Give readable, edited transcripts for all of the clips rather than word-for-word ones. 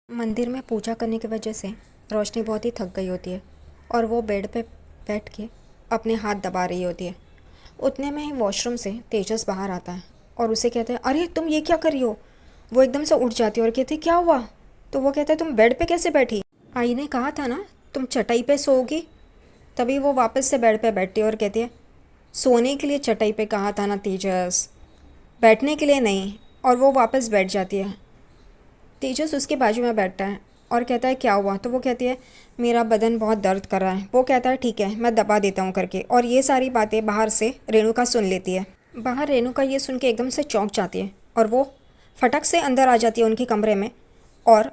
मंदिर में पूजा करने की वजह से रोशनी बहुत ही थक गई होती है और वो बेड पे बैठ के अपने हाथ दबा रही होती है। उतने में ही वॉशरूम से तेजस बाहर आता है और उसे कहते हैं, अरे तुम ये क्या कर रही हो। वो एकदम से उठ जाती है और कहती है, क्या हुआ। तो वो कहता है, तुम बेड पे कैसे बैठी। आई ने कहा था ना तुम चटाई पे सोओगी। तभी वो वापस से बेड पे बैठती है और कहती है, सोने के लिए चटाई पे कहा था ना तेजस, बैठने के लिए नहीं। और वो वापस बैठ जाती है। तेजस उसके बाजू में बैठता है और कहता है, क्या हुआ। तो वो कहती है, मेरा बदन बहुत दर्द कर रहा है। वो कहता है, ठीक है मैं दबा देता हूँ करके। और ये सारी बातें बाहर से रेणुका सुन लेती है। बाहर रेणुका ये सुन के एकदम से चौंक जाती है और वो फटक से अंदर आ जाती है उनके कमरे में और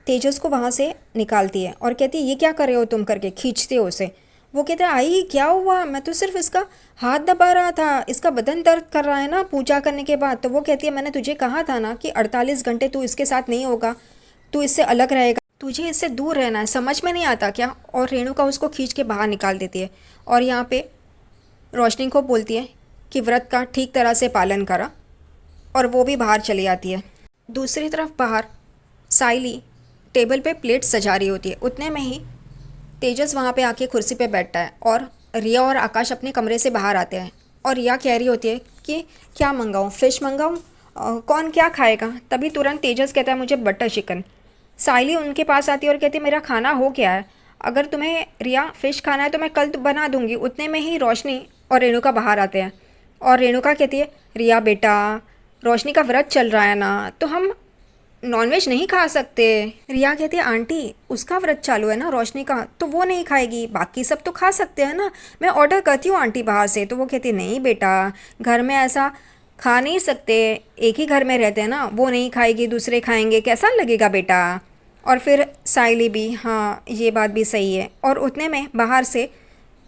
तेजस को वहाँ से निकालती है और कहती है, ये क्या कर रहे हो तुम करके खींचते हो उसे। वो कहते हैं, आई क्या हुआ, मैं तो सिर्फ इसका हाथ दबा रहा था, इसका बदन दर्द कर रहा है ना पूजा करने के बाद। तो वो कहती है, मैंने तुझे कहा था ना कि 48 घंटे तू इसके साथ नहीं होगा, तू इससे अलग रहेगा, तुझे इससे दूर रहना है, समझ में नहीं आता क्या। और रेणुका उसको खींच के बाहर निकाल देती है और यहाँ पे रोशनी को बोलती है कि व्रत का ठीक तरह से पालन करा और वो भी बाहर चली आती है। दूसरी तरफ बाहर साइली टेबल पे प्लेट सजा रही होती है। उतने में ही तेजस वहाँ पे आके कुर्सी पे बैठता है और रिया और आकाश अपने कमरे से बाहर आते हैं और रिया कह रही होती है कि क्या मंगाऊँ, फ़िश मंगाऊँ, कौन क्या खाएगा। तभी तुरंत तेजस कहता है, मुझे बटर चिकन। साइली उनके पास आती है और कहती है, मेरा खाना हो गया है, अगर तुम्हें रिया फ़िश खाना है तो मैं कल बना दूँगी। उतने में ही रोशनी और रेणुका बाहर आते हैं और रेणुका कहती है, रिया बेटा, रोशनी का व्रत चल रहा है ना, तो हम नॉनवेज नहीं खा सकते। रिया कहती है, आंटी उसका व्रत चालू है ना रोशनी का, तो वो नहीं खाएगी, बाकी सब तो खा सकते हैं ना, मैं ऑर्डर करती हूँ आंटी बाहर से। तो वो कहती है, नहीं बेटा, घर में ऐसा खा नहीं सकते, एक ही घर में रहते हैं ना, वो नहीं खाएगी दूसरे खाएंगे, कैसा लगेगा बेटा। और फिर साइली भी, हाँ ये बात भी सही है। और उतने में बाहर से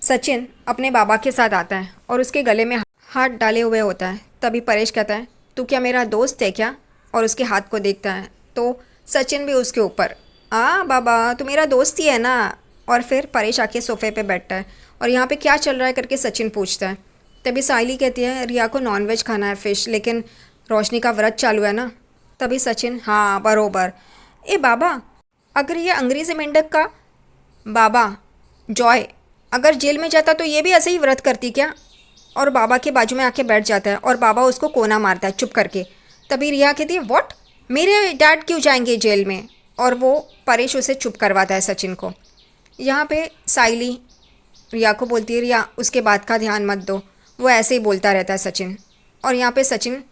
सचिन अपने बाबा के साथ आता है और उसके गले में हाथ डाले हुए होता है। तभी परेश कहता है, तू क्या मेरा दोस्त है क्या। और उसके हाथ को देखता है तो सचिन भी उसके ऊपर, बाबा तू मेरा दोस्त ही है ना। और फिर परेश आके सोफे पे बैठता है और यहाँ पे क्या चल रहा है करके सचिन पूछता है। तभी साइली कहती है, रिया को नॉनवेज खाना है फ़िश, लेकिन रोशनी का व्रत चालू है ना। तभी सचिन, हाँ बरोबर। ए बाबा, अगर ये अंग्रेज़ी मेंढक का बाबा जॉय अगर जेल में जाता तो ये भी ऐसे ही व्रत करती क्या। और बाबा के बाजू में आके बैठ जाता है और बाबा उसको कोना मारता है चुप करके। तभी रिया कहती है, व्हाट, मेरे डैड क्यों जाएंगे जेल में। और वो परेश उसे चुप करवाता है सचिन को। यहाँ पे साइली रिया को बोलती है, रिया उसके बात का ध्यान मत दो, वो ऐसे ही बोलता रहता है सचिन। और यहाँ पे सचिन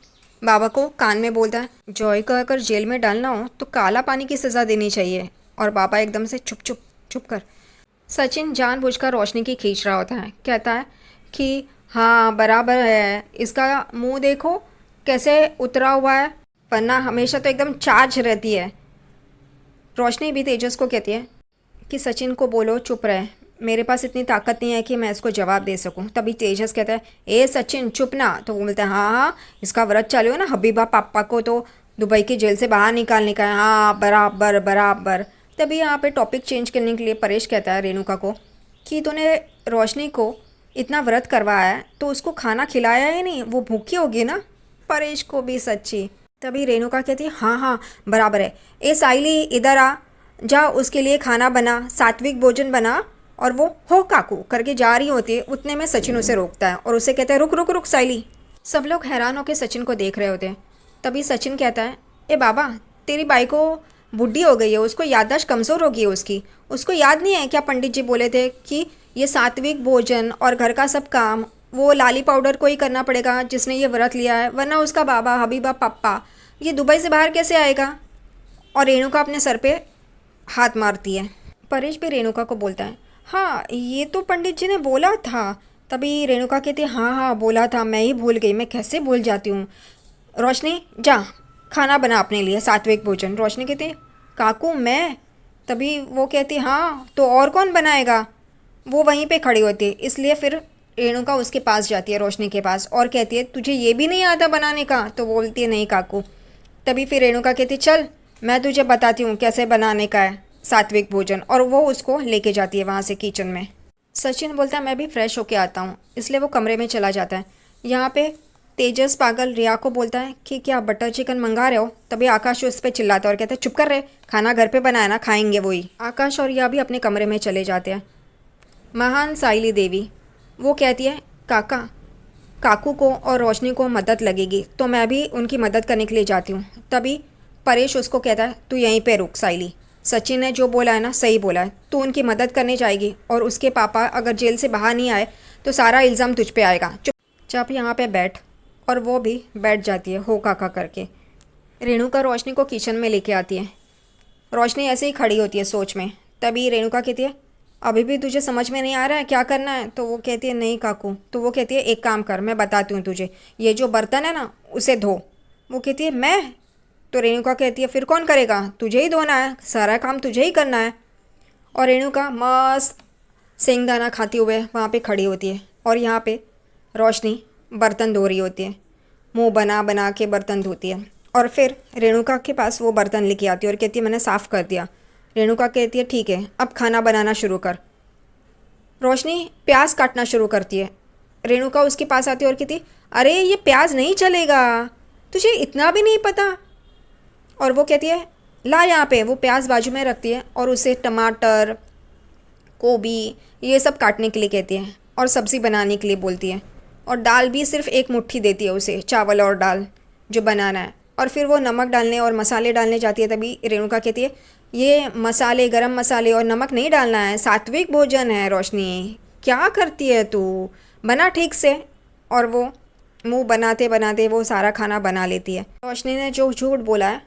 बाबा को कान में बोलता है, जॉय को अगर जेल में डालना हो तो काला पानी की सज़ा देनी चाहिए। और बाबा एकदम से चुप चुप चुप कर। सचिन जानबूझकर रोशनी की खींच रहा होता है, कहता है कि हाँ बराबर है, इसका मुंह देखो कैसे उतरा हुआ है, वरना हमेशा तो एकदम चार्ज रहती है। रोशनी भी तेजस को कहती है कि सचिन को बोलो चुप रहे, मेरे पास इतनी ताकत नहीं है कि मैं इसको जवाब दे सकूं। तभी तेजस कहता है, ए सचिन चुप ना। तो वो बोलता है, हाँ हाँ इसका व्रत चालू है ना, हबीबा पापा को तो दुबई की जेल से बाहर निकालने का है, हाँ बराबर बराबर। तभी यहाँ पे टॉपिक चेंज करने के लिए परेश कहता है रेणुका को कि तूने रोशनी को इतना व्रत करवाया है तो उसको खाना खिलाया ही नहीं, वो भूखी होगी ना। परेश को भी सच्ची। तभी रेणुका कहती है, हाँ हाँ बराबर है, ए साइली इधर आ, जा उसके लिए खाना बना, सात्विक भोजन बना। और वो हो काकू करके जा रही होती है। उतने में सचिन उसे रोकता है और उसे कहता है, रुक रुक रुक साइली। सब लोग हैरान होकर सचिन को देख रहे होते हैं। तभी सचिन कहता है, ए बाबा, तेरी बाई को बुढ़ी हो गई है, उसको याददाश्त कमज़ोर हो गई है उसको याद नहीं है क्या पंडित जी बोले थे कि ये सात्विक भोजन और घर का सब काम वो लाली पाउडर को ही करना पड़ेगा जिसने ये व्रत लिया है, वरना उसका बाबा हबीबा पापा ये दुबई से बाहर कैसे आएगा। और रेणुका अपने सर पे हाथ मारती है। परेश भी रेणुका को बोलता है, हाँ ये तो पंडित जी ने बोला था। तभी रेणुका कहती है, हाँ हाँ बोला था, मैं ही भूल गई, मैं कैसे भूल जाती हूँ। रोशनी जा खाना बना अपने लिए सात्विक भोजन। रोशनी कहती है, काकू मैं। तभी वो कहती है, हाँ तो और कौन बनाएगा। वो वहीं पे खड़ी होती है। इसलिए फिर रेणुका उसके पास जाती है रोशनी के पास और कहती है, तुझे ये भी नहीं आता बनाने का। तो बोलती है, नहीं काकू। तभी फिर रेणुका कहती है, चल मैं तुझे बताती हूँ कैसे बनाने का है सात्विक भोजन। और वो उसको लेके जाती है वहाँ से किचन में। सचिन बोलता है, मैं भी फ्रेश होके आता हूँ, इसलिए वो कमरे में चला जाता है। यहाँ पे तेजस पागल रिया को बोलता है कि क्या बटर चिकन मंगा रहे हो। तभी आकाश उस पर चिल्लाता है और कहता है चुप कर रहे, खाना घर पे बनाया ना, खाएंगे वही। आकाश और रिया भी अपने कमरे में चले जाते हैं। महान साइली देवी वो कहती है काका काकू को और रोशनी को मदद लगेगी तो मैं भी उनकी मदद करने के लिए जाती हूँ। तभी परेश उसको कहता है तू यहीं पे रुक साइली, सचिन ने जो बोला है ना सही बोला है, तू उनकी मदद करने जाएगी और उसके पापा अगर जेल से बाहर नहीं आए तो सारा इल्ज़ाम तुझ पे आएगा, चुपचाप यहाँ पे बैठ। और वो भी बैठ जाती है हो काका करके। रेणुका रोशनी को किचन में लेके आती है। रोशनी ऐसे ही खड़ी होती है सोच में। तभी रेणुका कहती है अभी भी तुझे समझ में नहीं आ रहा है क्या करना है। तो वो कहती है नहीं काकू। तो वो कहती है एक काम कर, मैं बताती हूँ तुझे, ये जो बर्तन है ना उसे धो। वो कहती है मैं। तो रेणुका कहती है फिर कौन करेगा, तुझे ही धोना है, सारा काम तुझे ही करना है। और रेणुका मस्त सेंगदाना खाते हुए वहाँ पे खड़ी होती है और यहाँ पे रोशनी बर्तन धो रही होती है, मुंह बना बना के बर्तन धोती है। और फिर रेणुका के पास वो बर्तन लेके आती है और कहती है मैंने साफ़ कर दिया। रेणुका कहती है ठीक है अब खाना बनाना शुरू कर। रोशनी प्याज काटना शुरू करती है। रेणुका उसके पास आती है और कहती अरे ये प्याज नहीं चलेगा, तुझे इतना भी नहीं पता। और वो कहती है ला यहाँ पे। वो प्याज बाजू में रखती है और उसे टमाटर गोभी ये सब काटने के लिए कहती है और सब्ज़ी बनाने के लिए बोलती है। और दाल भी सिर्फ एक मुट्ठी देती है उसे, चावल और दाल जो बनाना है। और फिर वो नमक डालने और मसाले डालने जाती है। तभी रेणुका कहती है ये मसाले गरम मसाले और नमक नहीं डालना है, सात्विक भोजन है। रोशनी क्या करती है तू, बना ठीक से। और वो मुंह बनाते बनाते वो सारा खाना बना लेती है। रोशनी ने जो झूठ बोला है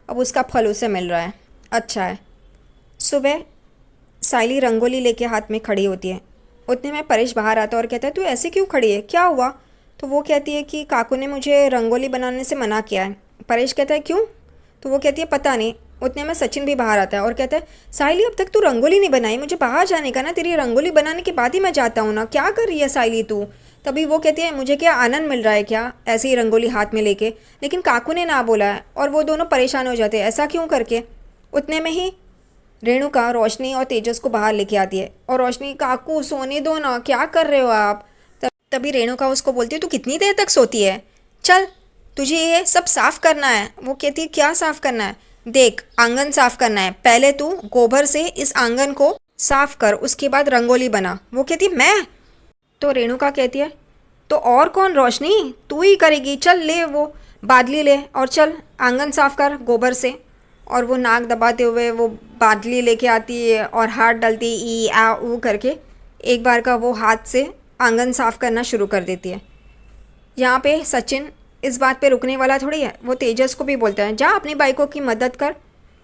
अब उसका फल उसे मिल रहा है, अच्छा है। सुबह साइली रंगोली लेके हाथ में खड़ी होती है। उतने में परेश बाहर आता है और कहता है तू ऐसे क्यों खड़ी है, क्या हुआ। तो वो कहती है कि काकू ने मुझे रंगोली बनाने से मना किया है। परेश कहता है क्यों। तो वो कहती है पता नहीं। उतने में सचिन भी बाहर आता है और कहता है साइली अब तक तू रंगोली नहीं बनाई, मुझे बाहर जाने का ना, तेरी रंगोली बनाने के बाद ही मैं जाता हूँ ना, क्या कर रही है साइली तू। तभी वो कहती है मुझे क्या आनंद मिल रहा है क्या ऐसे ही रंगोली हाथ में लेके, लेकिन काकू ने ना बोला है। और वो दोनों परेशान हो जाते हैं ऐसा क्यों करके। उतने में ही रेणुका रोशनी और तेजस को बाहर लेके आती है और रोशनी काकू सोने दो ना, क्या कर रहे हो आप। तभी रेणुका उसको बोलती है तू कितनी देर तक सोती है, चल तुझे ये सब साफ़ करना है। वो कहती है क्या साफ़ करना है, देख आंगन साफ़ करना है, पहले तू गोबर से इस आंगन को साफ़ कर, उसके बाद रंगोली बना। वो कहती है मैं। तो रेणुका कहती है तो और कौन, रोशनी तू ही करेगी, चल ले वो बादली ले और चल आंगन साफ़ कर गोबर से। और वो नाक दबाते हुए वो बादली लेके आती है और हाथ डालती ई आ ऊ करके एक बार का वो हाथ से आंगन साफ़ करना शुरू कर देती है। यहाँ पे सचिन इस बात पे रुकने वाला थोड़ी है, वो तेजस को भी बोलता है जा अपनी बाइकों की मदद कर।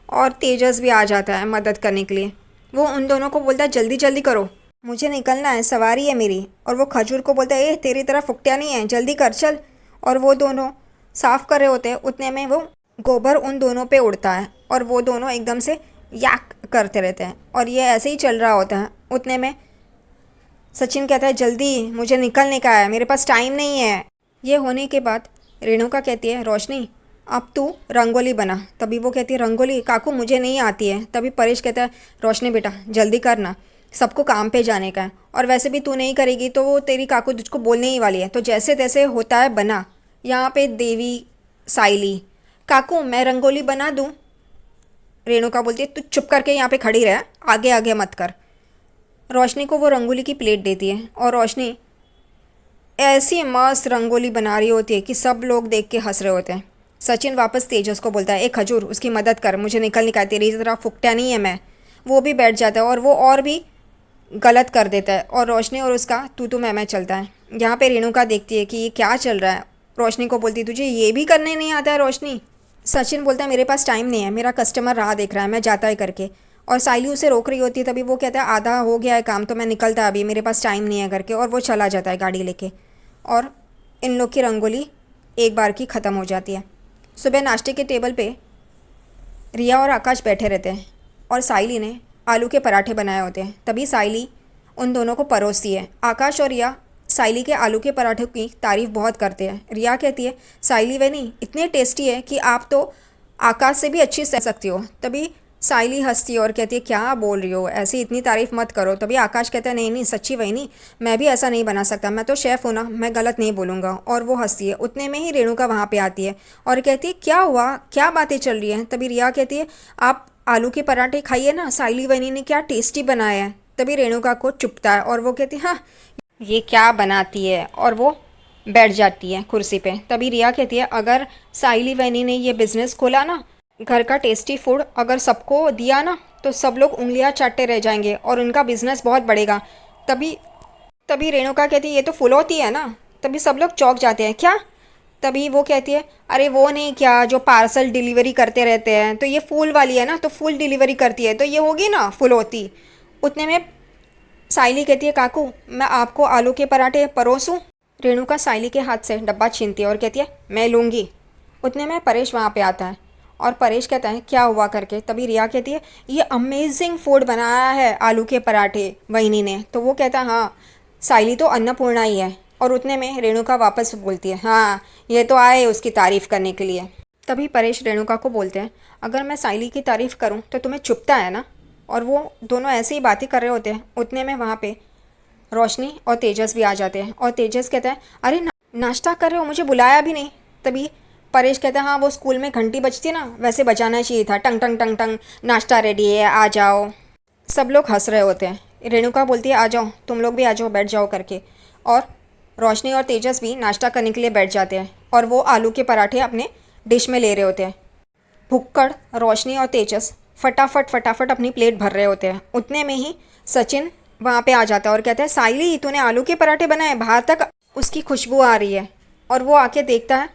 और तेजस भी आ जाता है मदद करने के लिए। वो उन दोनों को बोलता है जल्दी जल्दी करो, मुझे निकलना है, सवारी है मेरी। और वो खजूर को बोलता है ए तेरी तरह फुकटिया नहीं है, जल्दी कर चल। और वो दोनों साफ़ कर रहे होते हैं। उतने में वो गोबर उन दोनों पे उड़ता है और वो दोनों एकदम से याक करते रहते हैं और ये ऐसे ही चल रहा होता है। उतने में सचिन कहता है जल्दी मुझे निकलने का है, मेरे पास टाइम नहीं है। ये होने के बाद रेणुका कहती है रोशनी अब तू रंगोली बना। तभी वो कहती है रंगोली काकू मुझे नहीं आती है। तभी परेश कहता है रोशनी बेटा जल्दी करना, सबको काम पे जाने का है, और वैसे भी तू नहीं करेगी तो वो तेरी काकू तुझको बोलने ही वाली है, तो जैसे तैसे होता है बना। यहाँ पे देवी साइली काकू मैं रंगोली बना दूँ। रेणुका बोलती है तू चुप करके यहाँ पे खड़ी रह, आगे आगे मत कर। रोशनी को वो रंगोली की प्लेट देती है और रोशनी ऐसी मस्त रंगोली बना रही होती है कि सब लोग देख के हंस रहे होते हैं। सचिन वापस तेजस को बोलता है एक खजूर उसकी मदद कर, मुझे निकलने का है, तेरी तरह फुकटा नहीं है मैं। वो भी बैठ जाता है और वो और भी गलत कर देता है और रोशनी और उसका तू मैं चलता है। यहाँ पे रेणुका देखती है कि ये क्या चल रहा है। रोशनी को बोलती तुझे ये भी करने नहीं आता है रोशनी। सचिन बोलता है मेरे पास टाइम नहीं है, मेरा कस्टमर राह देख रहा है, मैं जाता है करके। और साइली उसे रोक रही होती है। तभी वो कहता है आधा हो गया है काम तो मैं निकलता अभी, मेरे पास टाइम नहीं है करके। और वो चला जाता है गाड़ी लेके और इन लोग की रंगोली एक बार की ख़त्म हो जाती है। सुबह नाश्ते के टेबल पे रिया और आकाश बैठे रहते हैं और साइली ने आलू के पराठे बनाए होते हैं। तभी साइली उन दोनों को परोसती है। आकाश और रिया साइली के आलू के पराठों की तारीफ़ बहुत करते हैं। रिया कहती है साइली वे नहीं इतने टेस्टी है कि आप तो आकाश से भी अच्छी सह सकती हो। तभी साइली हंसती है और कहती है क्या बोल रही हो, ऐसी इतनी तारीफ मत करो। तभी आकाश कहता है नहीं नहीं सच्ची वही नहीं, मैं भी ऐसा नहीं बना सकता, मैं तो शेफ़ हूँ ना, मैं गलत नहीं बोलूँगा। और वो हंसती है। उतने में ही रेणुका वहाँ पे आती है और कहती है क्या हुआ, क्या बातें चल रही हैं। तभी रिया कहती है आप आलू के पराठे खाइए ना, साइली वनी ने क्या टेस्टी बनाया है। तभी रेणुका को चुपता है और वो कहती है हाँ ये क्या बनाती है, और वो बैठ जाती है कुर्सी पे। तभी रिया कहती है अगर साइली वैनी ने ये बिज़नेस खोला ना, घर का टेस्टी फूड अगर सबको दिया ना, तो सब लोग उंगलियां चाटते रह जाएंगे और उनका बिजनेस बहुत बढ़ेगा। तभी तभी रेणुका कहती है ये तो फुलौती है ना। तभी सब लोग चौंक जाते हैं क्या। तभी वो कहती है अरे वो नहीं क्या जो पार्सल डिलीवरी करते रहते हैं, तो ये फूल वाली है ना, तो फूल डिलीवरी करती है, तो ये होगी ना फुलौती। उतने में साइली कहती है काकू मैं आपको आलू के पराठे परोसूं। रेणुका साइली के हाथ से डब्बा छीनती है और कहती है मैं लूँगी। उतने में परेश वहाँ पे आता है और परेश कहता है क्या हुआ करके। तभी रिया कहती है ये अमेजिंग फूड बनाया है आलू के पराठे वहीनी ने। तो वो कहता है हाँ साइली तो अन्नपूर्णा ही है। और उतने में रेणुका वापस बोलती है हाँ ये तो आए उसकी तारीफ़ करने के लिए। तभी परेश रेणुका को बोलते हैं अगर मैं साइली की तारीफ़ करूँ तो तुम्हें चुभता है ना। और वो दोनों ऐसे ही बातें कर रहे होते हैं। उतने में वहाँ पे रोशनी और तेजस भी आ जाते हैं और तेजस कहता है अरे नाश्ता कर रहे हो, मुझे बुलाया भी नहीं। तभी परेश कहता है हाँ वो स्कूल में घंटी बजती है ना, वैसे बजाना चाहिए था, टंग टंग टंग टंग, नाश्ता रेडी है आ जाओ। सब लोग हंस रहे होते हैं। रेणुका बोलती है आ जाओ तुम लोग भी आ जाओ बैठ जाओ करके। और रोशनी और तेजस भी नाश्ता करने के लिए बैठ जाते हैं और वो आलू के पराठे अपने डिश में ले रहे होते हैं। भुक्कड़ रोशनी और तेजस फटाफट फटाफट अपनी प्लेट भर रहे होते हैं। उतने में ही सचिन वहाँ पे आ जाता है और कहता है साइली तूने आलू के पराठे बनाए, बाहर तक उसकी खुशबू आ रही है। और वो आके देखता है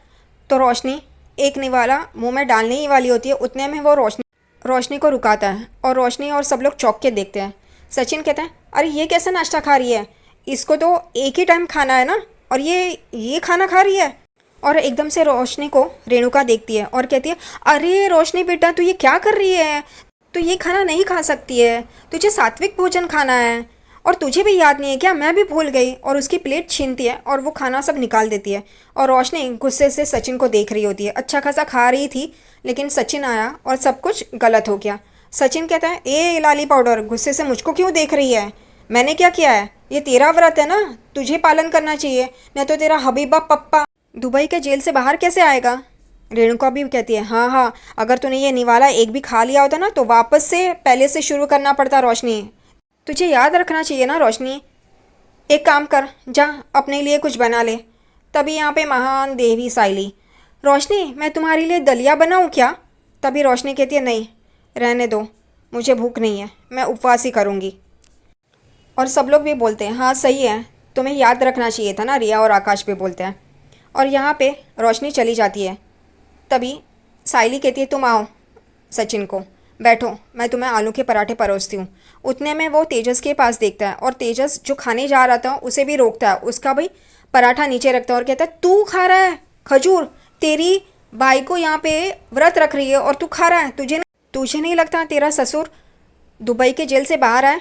तो रोशनी एक निवाला मुंह में डालने ही वाली होती है। उतने में वो रोशनी को रुकाता है और रोशनी और सब लोग चौंक के देखते हैं। सचिन कहता है अरे ये कैसा नाश्ता खा रही है, इसको तो एक ही टाइम खाना है ना, और ये खाना खा रही है। और एकदम से रोशनी को रेणुका देखती है और कहती है अरे रोशनी बेटा तू ये क्या कर रही है, तू ये खाना नहीं खा सकती है, तुझे सात्विक भोजन खाना है। और तुझे भी याद नहीं है क्या, मैं भी भूल गई। और उसकी प्लेट छीनती है और वो खाना सब निकाल देती है। और रोशनी गुस्से से सचिन को देख रही होती है, अच्छा खासा खा रही थी लेकिन सचिन आया और सब कुछ गलत हो गया। सचिन कहता है ए लाली पाउडर गुस्से से मुझको क्यों देख रही है, मैंने क्या किया है, ये तेरा व्रत है ना, तुझे पालन करना चाहिए, नहीं तो तेरा हबीबा पप्पा दुबई के जेल से बाहर कैसे आएगा। रेणुका भी कहती है हाँ हाँ अगर तूने ये निवाला एक भी खा लिया होता ना तो वापस से पहले से शुरू करना पड़ता रोशनी, तुझे याद रखना चाहिए ना रोशनी। एक काम कर जा अपने लिए कुछ बना ले। तभी यहाँ पे महान देवी साइली रोशनी मैं तुम्हारे लिए दलिया बनाऊँ क्या। तभी रोशनी कहती है नहीं रहने दो, मुझे भूख नहीं है, मैं उपवास ही करूँगी। और सब लोग भी बोलते हैं हाँ सही है, तुम्हें याद रखना चाहिए था ना, रिया और आकाश भी बोलते हैं। और यहाँ पे रोशनी चली जाती है। तभी साइली कहती है तुम आओ सचिन को, बैठो मैं तुम्हें आलू के पराठे परोसती हूँ। उतने में वो तेजस के पास देखता है और तेजस जो खाने जा रहा था उसे भी रोकता है, उसका भाई पराठा नीचे रखता है और कहता है तू खा रहा है खजूर, तेरी भाई को यहाँ पे व्रत रख रही है और तू खा रहा है, तुझे नहीं लगता तेरा ससुर दुबई के जेल से बाहर आए।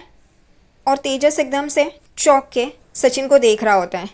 और तेजस एकदम से चौंक के सचिन को देख रहा होता है।